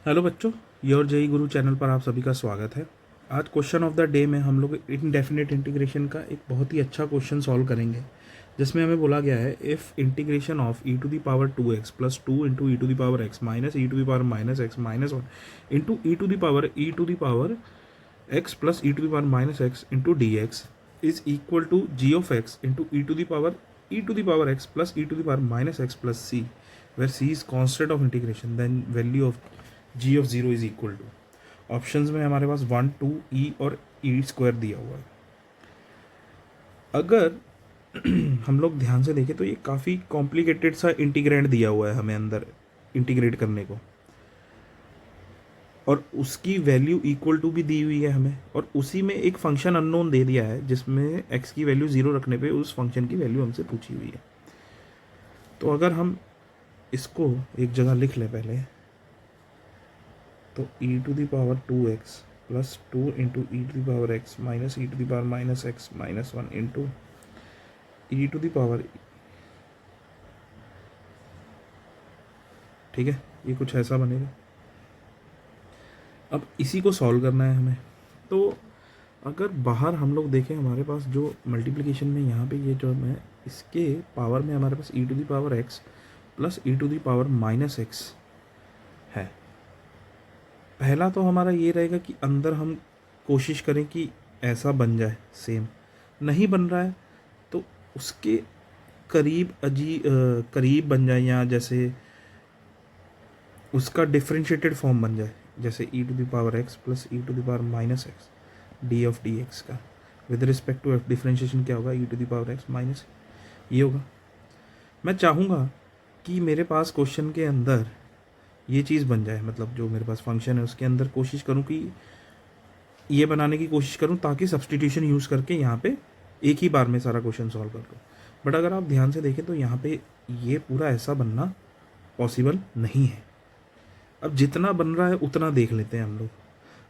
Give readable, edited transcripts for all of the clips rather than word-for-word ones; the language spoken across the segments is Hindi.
हेलो बच्चों, योर जेई गुरु चैनल पर आप सभी का स्वागत है। आज क्वेश्चन ऑफ द डे में हम लोग इनडेफिनेट इंटीग्रेशन का एक बहुत ही अच्छा क्वेश्चन सॉल्व करेंगे, जिसमें हमें बोला गया है if integration of e to the power 2x plus 2 into e to the power x minus e to the power minus x minus 1 into e to the power x plus e to the power minus x into d x is equal to g of x into e to the power x plus e to the power minus x plus c, where c is constant of integration, then value of g of zero is equal to. Options में हमारे पास 1 2 ई और ई स्क्वायर दिया हुआ है। अगर हम लोग ध्यान से देखें तो ये काफ़ी कॉम्प्लिकेटेड सा इंटीग्रेंड दिया हुआ है हमें अंदर इंटीग्रेट करने को, और उसकी वैल्यू इक्वल टू भी दी हुई है हमें, और उसी में एक फंक्शन अननोन दे दिया है जिसमें एक्स की वैल्यू ज़ीरो रखने पे उस फंक्शन की वैल्यू हमसे पूछी हुई है। तो अगर हम इसको एक जगह लिख लें पहले, तो e to the power 2x plus 2 into e to the power x minus e to the power minus x minus 1 into e to the power, ठीक है, ये कुछ ऐसा बनेगा। अब इसी को सॉल्व करना है हमें। तो अगर बाहर हम लोग देखें, हमारे पास जो मल्टीप्लिकेशन में यहाँ पे ये जो है, इसके पावर में हमारे पास e to the power x plus e to the power minus x है। पहला तो हमारा ये रहेगा कि अंदर हम कोशिश करें कि ऐसा बन जाए, सेम नहीं बन रहा है तो उसके करीब बन जाए, या जैसे उसका डिफ्रेंशिएटेड फॉर्म बन जाए, जैसे e to the power x plus e to the power minus x d of d x का with respect to f differentiation क्या होगा, e to the power x minus ये होगा। मैं चाहूँगा कि मेरे पास क्वेश्चन के अंदर ये चीज़ बन जाए, मतलब जो मेरे पास फंक्शन है उसके अंदर कोशिश करूँ कि ये बनाने की कोशिश करूँ ताकि सब्सटीट्यूशन यूज़ करके यहाँ पे एक ही बार में सारा क्वेश्चन सॉल्व कर लूँ। बट अगर आप ध्यान से देखें तो यहाँ पे ये पूरा ऐसा बनना पॉसिबल नहीं है। अब जितना बन रहा है उतना देख लेते हैं हम लोग।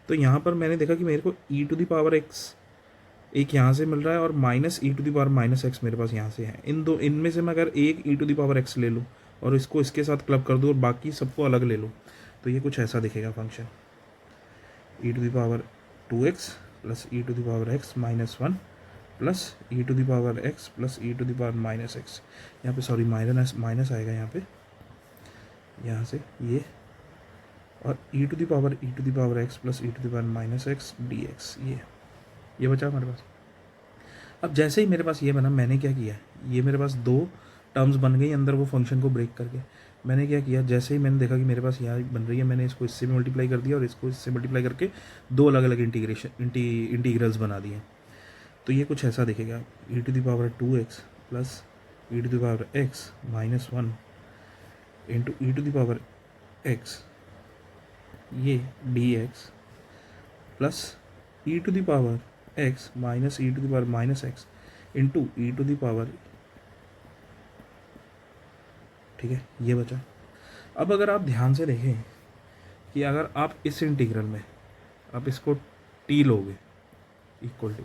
तो यहाँ पर मैंने देखा कि मेरे को e to the power x एक यहाँ से मिल रहा है और minus e to the power minus x मेरे पास यहाँ से है। इनमें से मैं अगर एक e to the power x ले लूँ और इसको इसके साथ क्लब कर दूँ और बाकी सबको अलग ले लूँ, तो ये कुछ ऐसा दिखेगा function, e to the power 2x plus e to the power x minus 1 plus e to the power x plus e to the power minus x, यहाँ पे सॉरी माइनस आएगा यहाँ पे, यहाँ से ये, और e to the power x plus e to the power minus x d x, ये बचा हमारे पास। अब जैसे ही मेरे पास ये बना, मैंने क्या किया, ये मेरे पास दो टर्म्स बन गई अंदर वो फंक्शन को ब्रेक करके। मैंने क्या किया, जैसे ही मैंने देखा कि मेरे पास यहाँ बन रही है, मैंने इसको इससे मल्टीप्लाई कर दिया और इसको इससे मल्टीप्लाई करके दो अलग अलग इंटीग्रल्स बना दिए। तो ये कुछ ऐसा दिखेगा, e to the power 2x plus e to the power x minus 1 into e to the power x ये d x plus e to the power x minus e to the power minus x into e to the power, ठीक है, ये बचा। अब अगर आप ध्यान से देखें कि अगर आप इस इंटीग्रल में आप इसको टी लोगे इक्वल टू,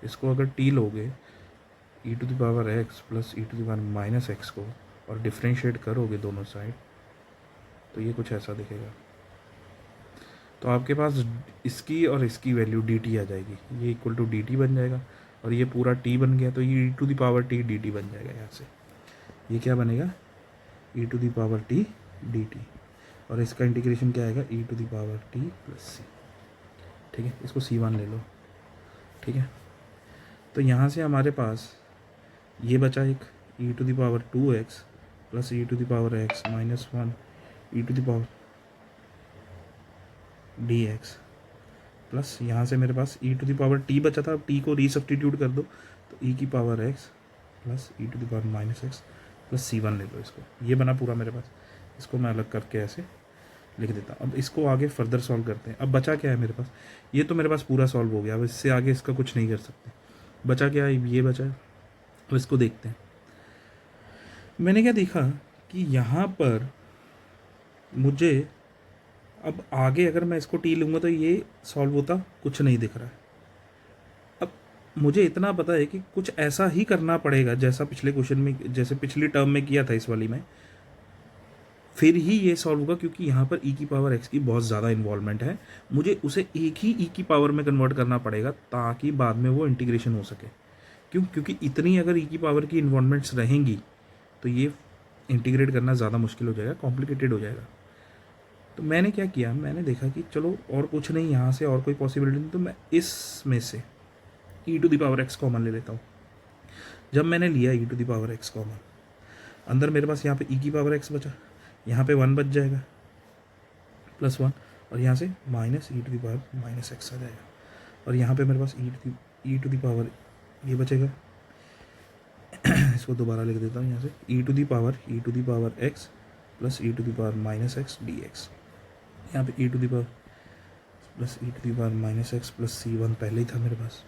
इसको अगर टी लोगे e to the power x plus e to the power minus x को और डिफ्रेंशिएट करोगे दोनों साइड, तो ये कुछ ऐसा दिखेगा। तो आपके पास इसकी और इसकी वैल्यू डी टी आ जाएगी, ये इक्वल टू डी टी बन जाएगा, और ये पूरा टी बन गया, तो ये e to the power t d t बन जाएगा। यहाँ से ये क्या बनेगा, e to the power t d t, और इसका इंटीग्रेशन क्या आएगा, e to the power t plus c, ठीक है, इसको C1 ले लो, ठीक है। तो यहाँ से हमारे पास ये बचा एक e to the power 2x plus e to the power x minus 1 e to the power d x plus यहाँ से मेरे पास e to the power t बचा था। अब टी को रीसब्स्टिट्यूट कर दो, तो ई की power x plus e to the power minus x plus C1 ले लो। इसको ये बना पूरा मेरे पास, इसको मैं अलग करके ऐसे लिख देता हूँ। अब इसको आगे फर्दर सॉल्व करते हैं। अब बचा क्या है मेरे पास, ये तो मेरे पास पूरा सॉल्व हो गया, अब इससे आगे इसका कुछ नहीं कर सकते। बचा क्या है, ये बचा है। अब इसको देखते हैं। मैंने क्या देखा कि यहाँ पर मुझे अब आगे अगर मैं इसको टी लूँगा तो ये सॉल्व होता कुछ नहीं दिख रहा है। अब मुझे इतना पता है कि कुछ ऐसा ही करना पड़ेगा जैसा पिछले क्वेश्चन में, जैसे पिछली टर्म में किया था इस वाली में, फिर ही ये सॉल्व होगा, क्योंकि यहाँ पर ई की पावर एक्स की बहुत ज़्यादा इन्वॉल्वमेंट है, मुझे उसे एक ही ई की पावर में कन्वर्ट करना पड़ेगा ताकि बाद में वो इंटीग्रेशन हो सके। क्यों? क्योंकि इतनी अगर ई की पावर की इन्वॉल्वमेंट्स रहेंगी तो ये इंटीग्रेट करना ज़्यादा मुश्किल हो जाएगा, कॉम्प्लिकेटेड हो जाएगा। तो मैंने क्या किया, मैंने देखा कि चलो और कुछ नहीं, यहाँ से और कोई पॉसिबिलिटी नहीं, तो मैं इसमें से e to the power x common ले लेता हूँ। जब मैंने लिया e to the power x common, अंदर मेरे पास यहाँ पे ई की पावर एक्स बचा, यहाँ पे 1 बच जाएगा +1, और यहाँ से minus e to the power minus x आ जाएगा, और यहाँ पे मेरे पास ई टू द पावर ये बचेगा। इसको दोबारा लिख देता हूँ यहाँ से, e to the power x plus e to the power minus x d x. यहाँ पे e to the power plus e to the power minus x plus C1 पहले ही था मेरे पास।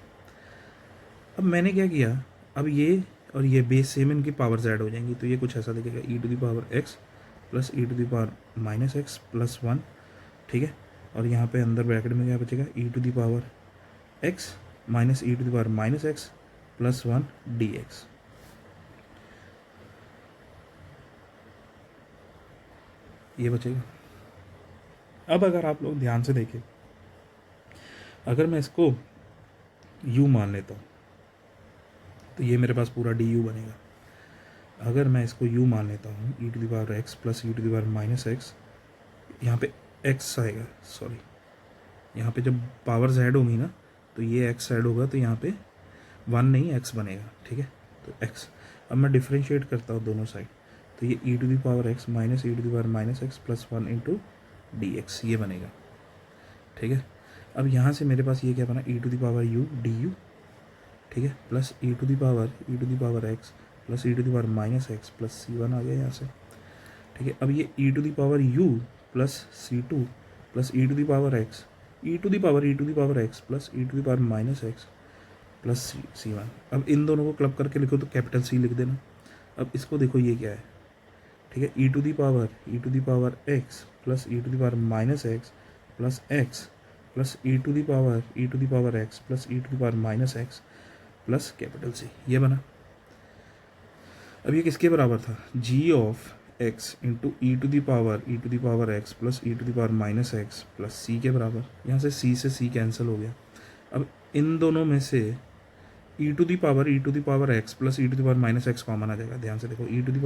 अब मैंने क्या किया, अब ये और ये बेस सेम, इनकी पावर्स ऐड हो जाएंगी, तो ये कुछ ऐसा दिखेगा, e to the power x plus e to the power minus x plus 1, ठीक है। और यहाँ पे अंदर ब्रैकेट में क्या बचेगा, e to the power x minus e to the power minus x plus 1 d x. ये बचेगा। अब अगर आप लोग ध्यान से देखें, अगर मैं इसको u मान लेता हूँ तो ये मेरे पास पूरा du बनेगा। अगर मैं इसको u मान लेता हूँ, e to the power x plus e to the power minus x, यहाँ पे x आएगा, सॉरी यहाँ पे जब पावर्स ऐड होंगी ना तो ये x ऐड होगा, तो यहाँ पे 1 नहीं x बनेगा, ठीक है। तो x, अब मैं डिफ्रेंशिएट करता हूँ दोनों साइड, तो ये e to the power x minus e to the power minus x plus 1 into d x, ये बनेगा, ठीक है। अब यहाँ से मेरे पास ये क्या बना, e to the power u d u, ठीक है, plus e to the power x plus e to the power minus x plus C1 आ गया यहाँ से, ठीक है। अब ये e to the power u plus C2 plus e to the power x, e to the power x plus e to the power minus x plus C1। अब इन दोनों को क्लब करके लिखो तो कैपिटल C लिख देना। अब इसको देखो ये क्या है, ठीक है, e to the power x plus e to the power minus x plus x plus e to the power x plus e to the power minus x plus capital C, ये बना। अब ये किसके बराबर था, g of x into e to the power x plus e to the power minus x plus C के बराबर। यहाँ से C से C कैंसिल हो गया। अब इन दोनों में से e to the power x plus e to the power minus x common आ जाएगा। ध्यान से देखो, e to the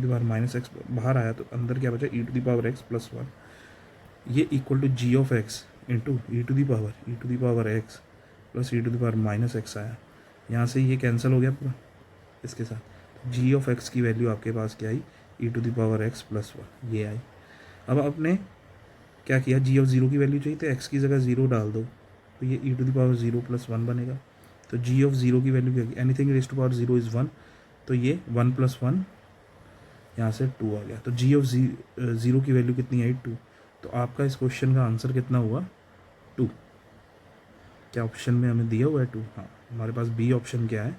power minus x बाहर आया, तो अंदर क्या बचा, e to the power x plus 1, ये equal to g of x into e to the power x plus e to the power minus x आया। यहाँ से ये कैंसिल हो गया पूरा इसके साथ। जी ऑफ एक्स की वैल्यू आपके पास क्या आई, e to the power x plus 1, ये आई। अब आपने क्या किया, जी ऑफ 0 की वैल्यू चाहिए तो एक्स की जगह 0 डाल दो, तो ये e to the power 0 plus 1 बनेगा। तो जी ऑफ 0 की वैल्यू क्या है, anything raise to power 0 is 1, तो ये 1 प्लस 1 यहाँ से 2 आ गया। तो जी ऑफ 0 की वैल्यू कितनी आई, 2। तो आपका इस क्वेश्चन का आंसर कितना हुआ, 2। क्या ऑप्शन में हमें दिया हुआ है 2? हाँ, हमारे पास बी ऑप्शन क्या है,